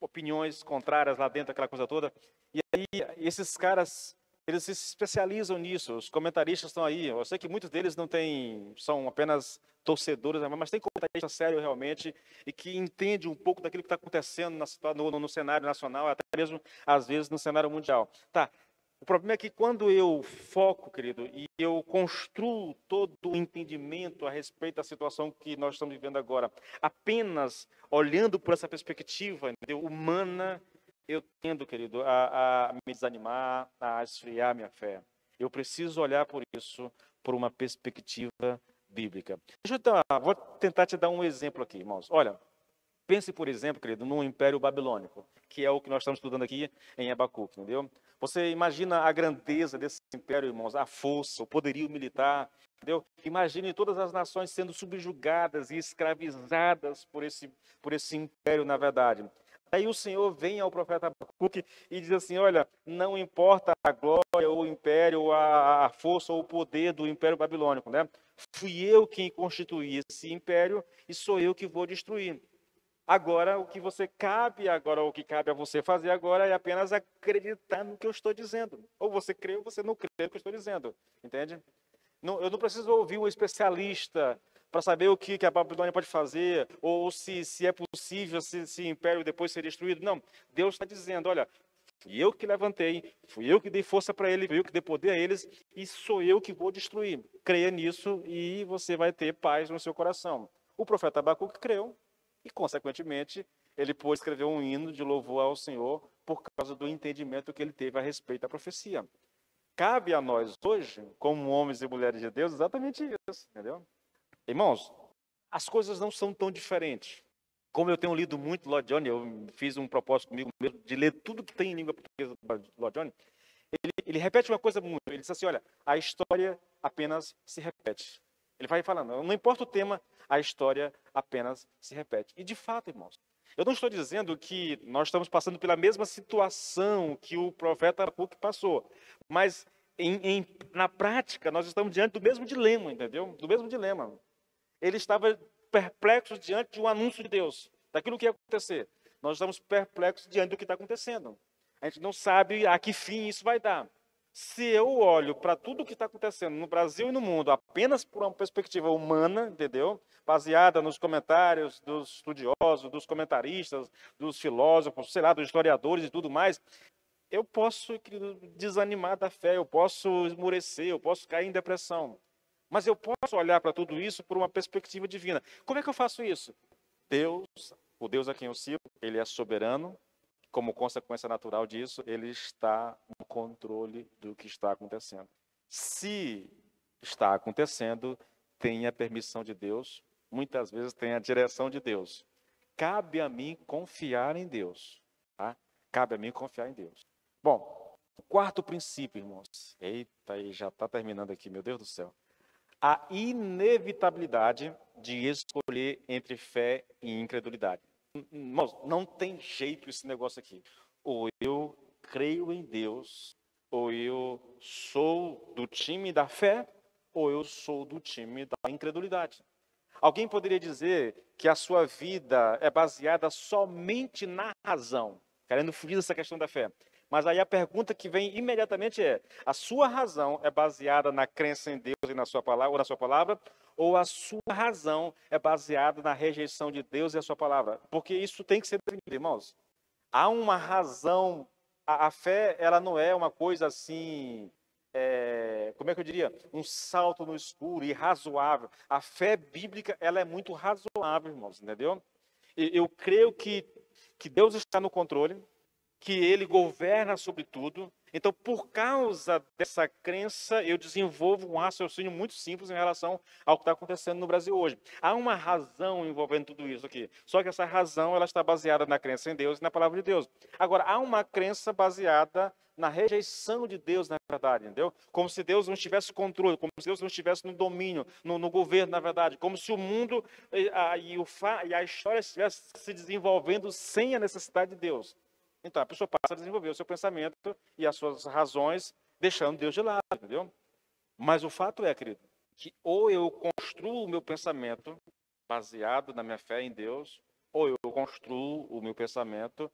opiniões contrárias lá dentro, aquela coisa toda. E aí, esses caras, eles se especializam nisso, os comentaristas estão aí. Eu sei que muitos deles não têm, são apenas torcedores, mas tem comentarista sério realmente e que entende um pouco daquilo que está acontecendo no cenário nacional, até mesmo, às vezes, no cenário mundial. Tá. O problema é que quando eu foco, querido, e eu construo todo o entendimento a respeito da situação que nós estamos vivendo agora, apenas olhando por essa perspectiva, entendeu, humana, eu tendo, querido, a me desanimar, a esfriar minha fé. Eu preciso olhar por isso por uma perspectiva bíblica. Vou tentar te dar um exemplo aqui, irmãos. Olha, pense, por exemplo, querido, no Império Babilônico, que é o que nós estamos estudando aqui em Abacuque, entendeu? Você imagina a grandeza desse império, irmãos, a força, o poderio militar, entendeu? Imagine todas as nações sendo subjugadas e escravizadas por esse império, na verdade. Aí o Senhor vem ao profeta Abacuque e diz assim, olha, não importa a glória, ou o império, a força ou o poder do Império Babilônico, né? Fui eu quem constituí esse império e sou eu que vou destruir. Agora, o que cabe a você fazer agora é apenas acreditar no que eu estou dizendo. Ou você crê ou você não crê no que eu estou dizendo. Entende? Eu não preciso ouvir um especialista para saber o que a Babilônia pode fazer, ou se é possível se o império depois ser destruído. Não, Deus está dizendo, olha, fui eu que levantei, fui eu que dei força para ele, fui eu que dei poder a eles, e sou eu que vou destruir. Creia nisso e você vai ter paz no seu coração. O profeta Abacuque creu, e, consequentemente, ele pôde escrever um hino de louvor ao Senhor por causa do entendimento que ele teve a respeito da profecia. Cabe a nós hoje, como homens e mulheres de Deus, exatamente isso, entendeu? Irmãos, as coisas não são tão diferentes. Como eu tenho lido muito Lloyd Jones, eu fiz um propósito comigo mesmo de ler tudo que tem em língua portuguesa do Lloyd Jones, ele repete uma coisa muito, ele diz assim, olha, a história apenas se repete. Ele vai falando, não importa o tema, a história apenas se repete. E de fato, irmãos, eu não estou dizendo que nós estamos passando pela mesma situação que o profeta Abacuque passou, mas na prática nós estamos diante do mesmo dilema, entendeu? Do mesmo dilema. Ele estava perplexo diante de um anúncio de Deus, daquilo que ia acontecer. Nós estamos perplexos diante do que está acontecendo. A gente não sabe a que fim isso vai dar. Se eu olho para tudo o que está acontecendo no Brasil e no mundo apenas por uma perspectiva humana, entendeu? Baseada nos comentários dos estudiosos, dos comentaristas, dos filósofos, sei lá, dos historiadores e tudo mais, eu posso desanimar da fé, eu posso esmorecer, eu posso cair em depressão. Mas eu posso olhar para tudo isso por uma perspectiva divina. Como é que eu faço isso? Deus, o Deus a quem eu sirvo, ele é soberano. Como consequência natural disso, ele está no controle do que está acontecendo. Se está acontecendo, tem a permissão de Deus, muitas vezes tem a direção de Deus. Cabe a mim confiar em Deus. Tá? Cabe a mim confiar em Deus. Bom, o quarto princípio, irmãos. Eita, e já está terminando aqui, meu Deus do céu. A inevitabilidade de escolher entre fé e incredulidade. Irmãos, não tem jeito esse negócio aqui. Ou eu creio em Deus, ou eu sou do time da fé, ou eu sou do time da incredulidade. Alguém poderia dizer que a sua vida é baseada somente na razão, querendo fugir dessa questão da fé. Mas aí a pergunta que vem imediatamente é: a sua razão é baseada na crença em Deus e na sua palavra, ou a sua razão é baseada na rejeição de Deus e a sua palavra? Porque isso tem que ser definido, irmãos. Há uma razão. A fé, ela não é uma coisa assim, como é que eu diria? Um salto no escuro, irrazoável. A fé bíblica, ela é muito razoável, irmãos, entendeu? Eu creio que Deus está no controle, que Ele governa sobre tudo. Então, por causa dessa crença, eu desenvolvo um raciocínio muito simples em relação ao que está acontecendo no Brasil hoje. Há uma razão envolvendo tudo isso aqui. Só que essa razão ela está baseada na crença em Deus e na palavra de Deus. Agora, há uma crença baseada na rejeição de Deus, na verdade, entendeu? Como se Deus não tivesse controle, como se Deus não estivesse no domínio, no governo, na verdade. Como se o mundo e a história estivesse se desenvolvendo sem a necessidade de Deus. Então, a pessoa passa a desenvolver o seu pensamento e as suas razões, deixando Deus de lado, entendeu? Mas o fato é, querido, que ou eu construo o meu pensamento baseado na minha fé em Deus, ou eu construo o meu pensamento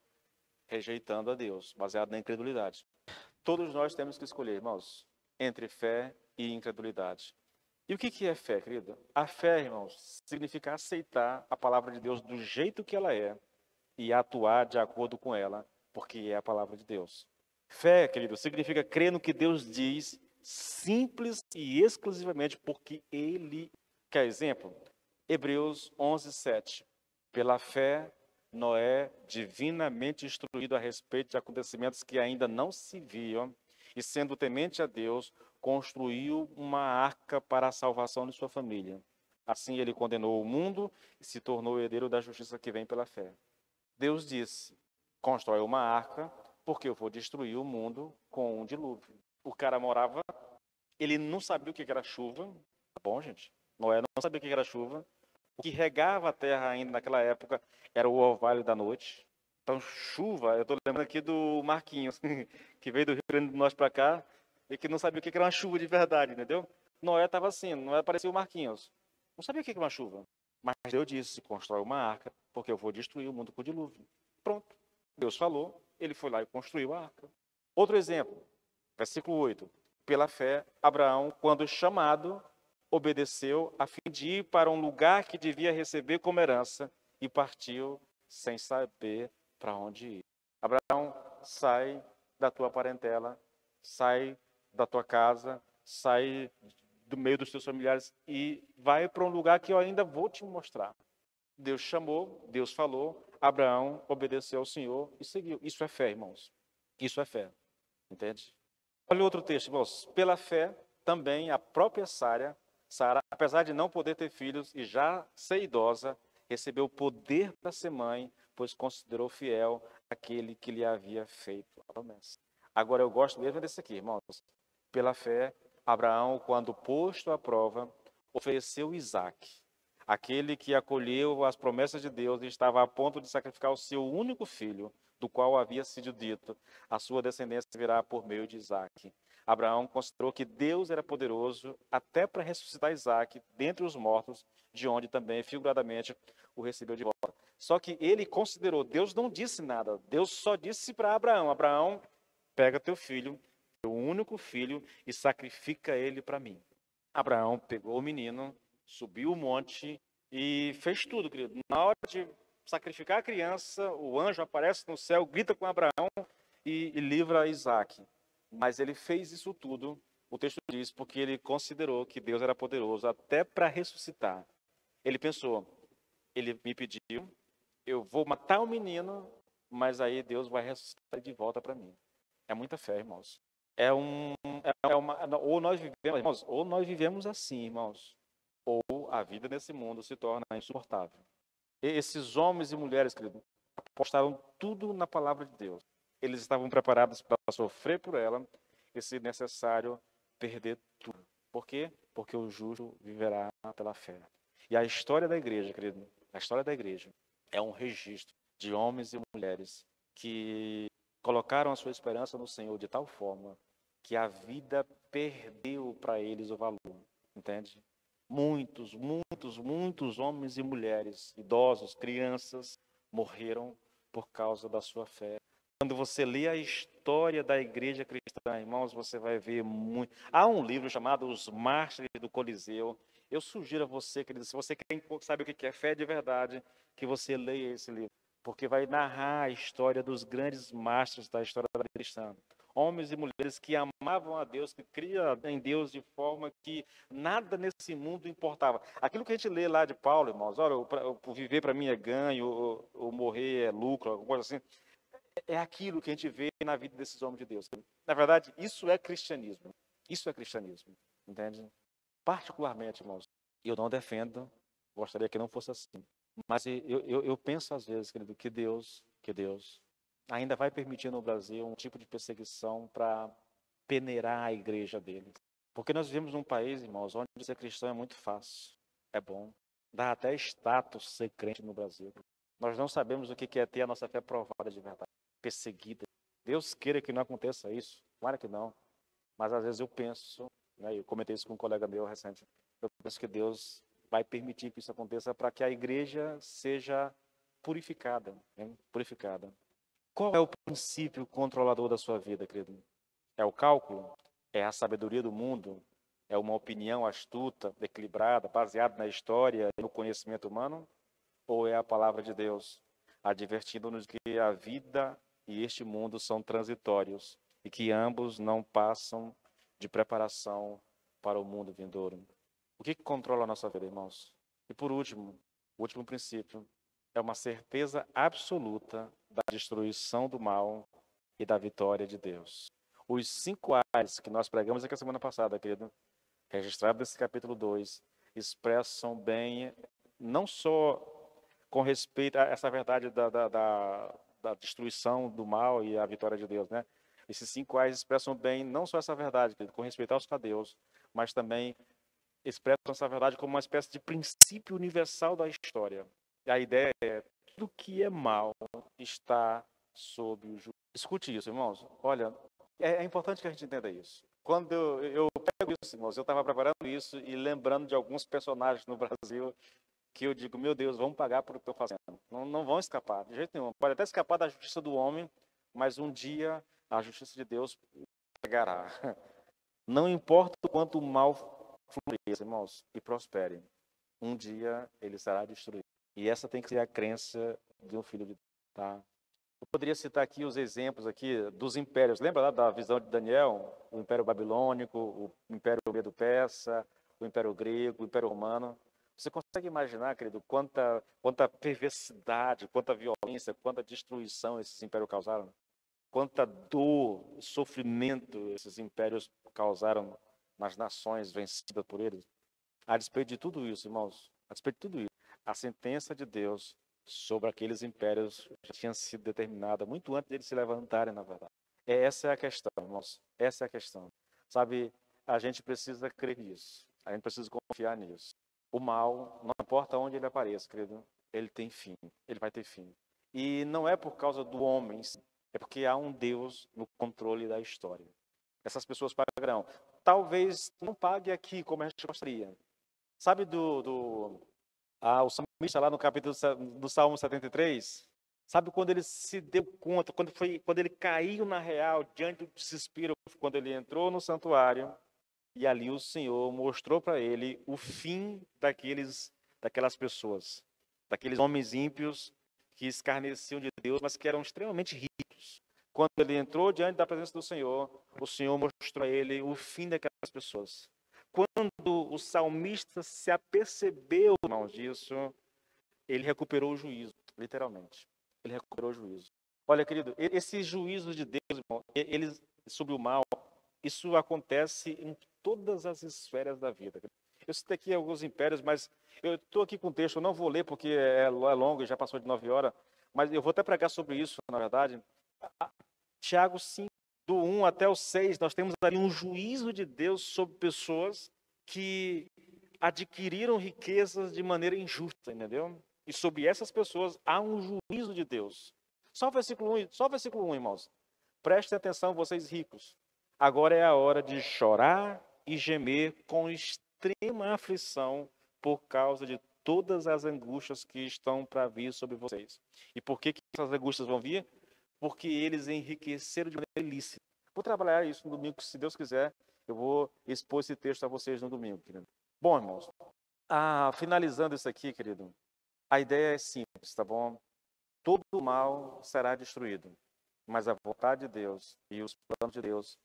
rejeitando a Deus, baseado na incredulidade. Todos nós temos que escolher, irmãos, entre fé e incredulidade. E o que é fé, querido? A fé, irmãos, significa aceitar a palavra de Deus do jeito que ela é e atuar de acordo com ela, porque é a palavra de Deus. Fé, querido, significa crer no que Deus diz, simples e exclusivamente porque Ele quer. Exemplo, Hebreus 11:7. Pela fé, Noé, divinamente instruído a respeito de acontecimentos que ainda não se viam, e sendo temente a Deus, construiu uma arca para a salvação de sua família. Assim ele condenou o mundo e se tornou herdeiro da justiça que vem pela fé. Deus disse: constrói uma arca, porque eu vou destruir o mundo com um dilúvio. O cara morava, ele não sabia o que era chuva. Tá bom, gente? Noé não sabia o que era chuva. O que regava a terra ainda naquela época era o orvalho da noite. Então, chuva, eu estou lembrando aqui do Marquinhos, que veio do Rio Grande do Norte para cá e que não sabia o que era uma chuva de verdade, entendeu? Noé estava assim, Noé parecia o Marquinhos. Não sabia o que era uma chuva. Mas Deus disse: constrói uma arca, porque eu vou destruir o mundo com o dilúvio. Pronto. Deus falou, ele foi lá e construiu a arca. Outro exemplo, versículo 8. Pela fé, Abraão, quando chamado, obedeceu a fim de ir para um lugar que devia receber como herança e partiu sem saber para onde ir. Abraão, sai da tua parentela, sai da tua casa, sai do meio dos teus familiares e vai para um lugar que eu ainda vou te mostrar. Deus chamou, Deus falou, Abraão obedeceu ao Senhor e seguiu. Isso é fé, irmãos. Isso é fé. Entende? Olha outro texto, irmãos. Pela fé, também a própria Sara, apesar de não poder ter filhos e já ser idosa, recebeu o poder para ser mãe, pois considerou fiel aquele que lhe havia feito a promessa. Agora, eu gosto mesmo desse aqui, irmãos. Pela fé, Abraão, quando posto à prova, ofereceu Isaque, aquele que acolheu as promessas de Deus e estava a ponto de sacrificar o seu único filho, do qual havia sido dito: a sua descendência virá por meio de Isaque. Abraão considerou que Deus era poderoso até para ressuscitar Isaque dentre os mortos, de onde também, figuradamente, o recebeu de volta. Só que ele considerou, Deus não disse nada, Deus só disse para Abraão: Abraão, pega teu filho, teu único filho, e sacrifica ele para mim. Abraão pegou o menino, subiu o monte e fez tudo, querido. Na hora de sacrificar a criança, o anjo aparece no céu, grita com Abraão e livra Isaac. Mas ele fez isso tudo, o texto diz, porque ele considerou que Deus era poderoso até para ressuscitar. Ele pensou: ele me pediu, eu vou matar o menino, mas aí Deus vai ressuscitar de volta para mim. É muita fé, irmãos. Ou nós vivemos, irmãos, ou nós vivemos assim, irmãos, ou a vida nesse mundo se torna insuportável. E esses homens e mulheres, querido, apostaram tudo na palavra de Deus. Eles estavam preparados para sofrer por ela e, se necessário, perder tudo. Por quê? Porque o justo viverá pela fé. E a história da igreja, querido, a história da igreja é um registro de homens e mulheres que colocaram a sua esperança no Senhor de tal forma que a vida perdeu para eles o valor, entende? Muitos homens e mulheres, idosos, crianças, morreram por causa da sua fé. Quando você lê a história da igreja cristã, irmãos, você vai ver muito. Há um livro chamado Os Mártires do Coliseu. Eu sugiro a você, querido, se você sabe o que é fé de verdade, que você leia esse livro, porque vai narrar a história dos grandes mártires da história da igreja cristã. Homens e mulheres que amavam a Deus, que criam em Deus de forma que nada nesse mundo importava. Aquilo que a gente lê lá de Paulo, irmãos, olha, o viver para mim é ganho, o morrer é lucro, alguma coisa assim. É aquilo que a gente vê na vida desses homens de Deus. Na verdade, isso é cristianismo. Isso é cristianismo. Entende? Particularmente, irmãos, eu não defendo, gostaria que não fosse assim. Mas eu penso às vezes, querido, que Deus ainda vai permitir no Brasil um tipo de perseguição para peneirar a igreja dele. Porque nós vivemos num país, irmãos, onde ser cristão é muito fácil, é bom. Dá até status ser crente no Brasil. Nós não sabemos o que é ter a nossa fé provada de verdade, perseguida. Deus queira que não aconteça isso, claro que não. Mas às vezes eu penso, né, eu comentei isso com um colega meu recente, eu penso que Deus vai permitir que isso aconteça para que a igreja seja purificada, né? Purificada. Qual é o princípio controlador da sua vida, querido? É o cálculo? É a sabedoria do mundo? É uma opinião astuta, equilibrada, baseada na história e no conhecimento humano? Ou é a palavra de Deus, advertindo-nos que a vida e este mundo são transitórios e que ambos não passam de preparação para o mundo vindouro? O que controla a nossa vida, irmãos? E por último, o último princípio é uma certeza absoluta da destruição do mal e da vitória de Deus. Os 5 A's que nós pregamos aqui a semana passada, querido, registrado nesse capítulo 2, expressam bem, não só com respeito a essa verdade da destruição do mal e a vitória de Deus, né? Esses 5 A's expressam bem não só essa verdade, querido, com respeito aos cadeus, mas também expressam essa verdade como uma espécie de princípio universal da história. E a ideia é: tudo que é mal está sob o juízo. Escute isso, irmãos. Olha, é importante que a gente entenda isso. Quando eu pego isso, irmãos, eu estava preparando isso e lembrando de alguns personagens no Brasil que eu digo, meu Deus, vamos pagar por o que estão fazendo. Não vão escapar, de jeito nenhum. Pode até escapar da justiça do homem, mas um dia a justiça de Deus pegará. Não importa o quanto o mal floresça, irmãos, e prospere, um dia ele será destruído. E essa tem que ser a crença de um filho de Deus, tá? Eu poderia citar aqui os exemplos aqui dos impérios. Lembra lá da visão de Daniel? O Império Babilônico, o Império Medo-Persa, o Império Grego, o Império Romano. Você consegue imaginar, querido, quanta perversidade, quanta violência, quanta destruição esses impérios causaram? Quanta dor, sofrimento esses impérios causaram nas nações vencidas por eles? A despeito de tudo isso, irmãos, a despeito de tudo isso, a sentença de Deus sobre aqueles impérios já tinha sido determinada muito antes deles se levantarem, na verdade. Essa é a questão, irmãos. Essa é a questão. Sabe, a gente precisa crer nisso. A gente precisa confiar nisso. O mal, não importa onde ele apareça, querido, ele tem fim. Ele vai ter fim. E não é por causa do homem, é porque há um Deus no controle da história. Essas pessoas pagarão. Talvez não pague aqui como a gente gostaria. Sabe o salmista lá no capítulo do Salmo 73? Sabe quando ele se deu conta, quando ele caiu na real, diante do desespero, quando ele entrou no santuário, e ali o Senhor mostrou para ele o fim daquelas pessoas, daqueles homens ímpios que escarneciam de Deus, mas que eram extremamente ricos. Quando ele entrou diante da presença do Senhor, o Senhor mostrou a ele o fim daquelas pessoas. Quando o salmista se apercebeu, irmãos, disso, ele recuperou o juízo, literalmente. Ele recuperou o juízo. Olha, querido, esse juízo de Deus, irmão, ele, sobre o mal, isso acontece em todas as esferas da vida. Eu citei aqui alguns impérios, mas eu estou aqui com o texto, eu não vou ler porque é longo e já passou de 9 horas, mas eu vou até pregar sobre isso, na verdade. Tiago 5, do 1 até o 6, nós temos ali um juízo de Deus sobre pessoas que adquiriram riquezas de maneira injusta, entendeu? E sobre essas pessoas há um juízo de Deus. Só o versículo 1, irmãos. Prestem atenção, vocês ricos. Agora é a hora de chorar e gemer com extrema aflição por causa de todas as angústias que estão para vir sobre vocês. E por que essas angústias vão vir? porque eles enriqueceram de maneira ilícita. Vou trabalhar isso no domingo, se Deus quiser, eu vou expor esse texto a vocês no domingo, querido. Bom, irmãos, finalizando isso aqui, querido, a ideia é simples, tá bom? Todo o mal será destruído, mas a vontade de Deus e os planos de Deus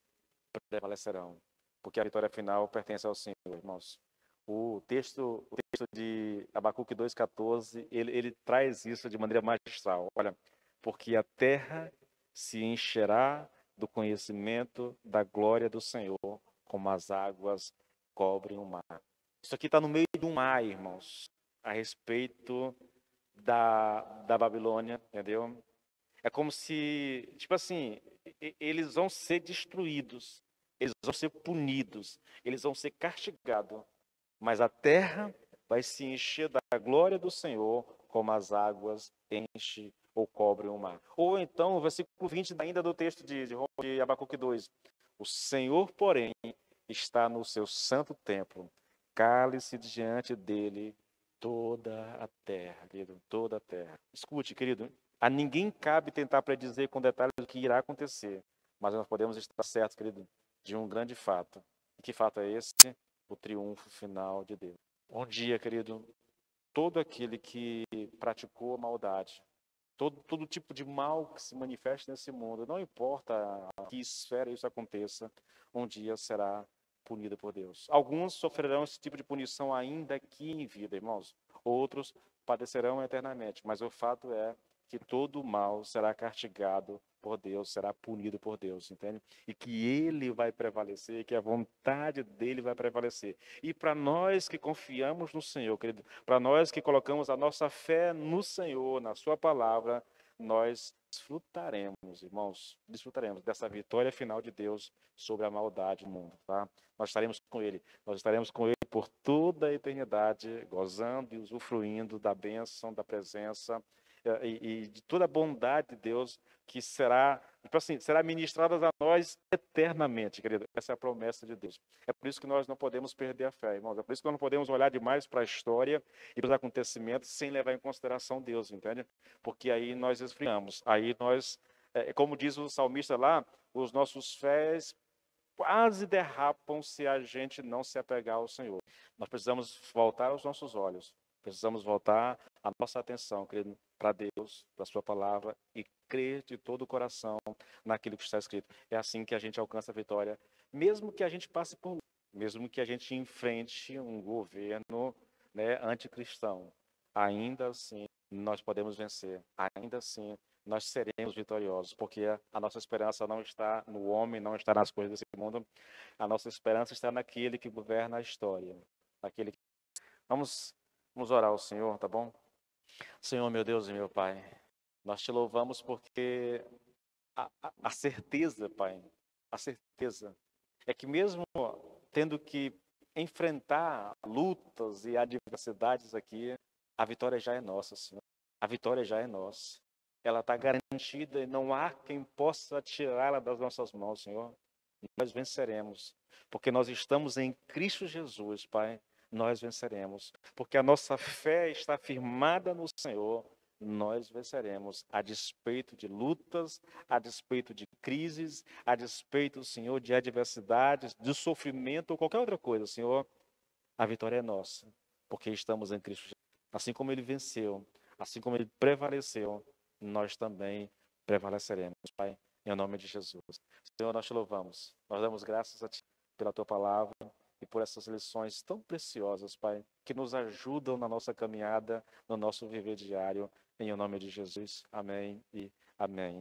prevalecerão, porque a vitória final pertence ao Senhor, irmãos. O texto de Abacuque 2,14, ele traz isso de maneira magistral. Olha, porque a terra se encherá do conhecimento da glória do Senhor, como as águas cobrem o mar. Isso aqui está no meio de um mar, irmãos, a respeito da Babilônia, entendeu? É como se, tipo assim, eles vão ser destruídos, eles vão ser punidos, eles vão ser castigados, mas a terra vai se encher da glória do Senhor, como as águas enchem ou cobrem o mar. Ou então, o versículo 20 ainda do texto de Abacuque 2. O Senhor, porém, está no seu santo templo, cale-se diante dele toda a terra, querido, toda a terra. Escute, querido, a ninguém cabe tentar predizer com detalhes o que irá acontecer, mas nós podemos estar certos, querido, de um grande fato. E que fato é esse? O triunfo final de Deus. Um dia, querido, todo aquele que praticou a maldade, todo tipo de mal que se manifesta nesse mundo, não importa a que esfera isso aconteça, um dia será punido por Deus. Alguns sofrerão esse tipo de punição ainda aqui em vida, irmãos. Outros padecerão eternamente. Mas o fato é que todo mal será castigado por Deus, será punido por Deus, entende? E que ele vai prevalecer, que a vontade dele vai prevalecer. E para nós que confiamos no Senhor, querido, para nós que colocamos a nossa fé no Senhor, na sua palavra, nós desfrutaremos, irmãos, desfrutaremos dessa vitória final de Deus sobre a maldade do mundo, tá? Nós estaremos com Ele, nós estaremos com Ele por toda a eternidade, gozando e usufruindo da bênção, da presença e de toda a bondade de Deus que será, tipo assim, será ministrada a nós eternamente, querido. Essa é a promessa de Deus. É por isso que nós não podemos perder a fé, irmãos. É por isso que nós não podemos olhar demais para a história e para os acontecimentos sem levar em consideração Deus, entende? Porque aí nós esfriamos. Aí nós, como diz o salmista lá, os nossos fés quase derrapam se a gente não se apegar ao Senhor. Nós precisamos voltar os nossos olhos, precisamos voltar a nossa atenção, querido, para Deus, para a sua palavra e crer de todo o coração naquilo que está escrito. É assim que a gente alcança a vitória, mesmo que a gente passe por luta, mesmo que a gente enfrente um governo, né, anticristão. Ainda assim, nós podemos vencer. Ainda assim, nós seremos vitoriosos, porque a nossa esperança não está no homem, não está nas coisas desse mundo. A nossa esperança está naquele que governa a história. Naquele que... Vamos orar ao Senhor, tá bom? Senhor, meu Deus e meu Pai, nós te louvamos porque a certeza, Pai, a certeza é que mesmo tendo que enfrentar lutas e adversidades aqui, a vitória já é nossa, Senhor. A vitória já é nossa. Ela está garantida e não há quem possa tirá-la das nossas mãos, Senhor. Nós venceremos, porque nós estamos em Cristo Jesus, Pai. Nós venceremos, porque a nossa fé está firmada no Senhor. Nós venceremos, a despeito de lutas, a despeito de crises, a despeito, Senhor, de adversidades, de sofrimento ou qualquer outra coisa, Senhor. A vitória é nossa, porque estamos em Cristo Jesus. Assim como Ele venceu, assim como Ele prevaleceu, nós também prevaleceremos, Pai, em nome de Jesus. Senhor, nós te louvamos, nós damos graças a Ti pela Tua palavra e por essas lições tão preciosas, Pai, que nos ajudam na nossa caminhada, no nosso viver diário, em nome de Jesus. Amém e amém.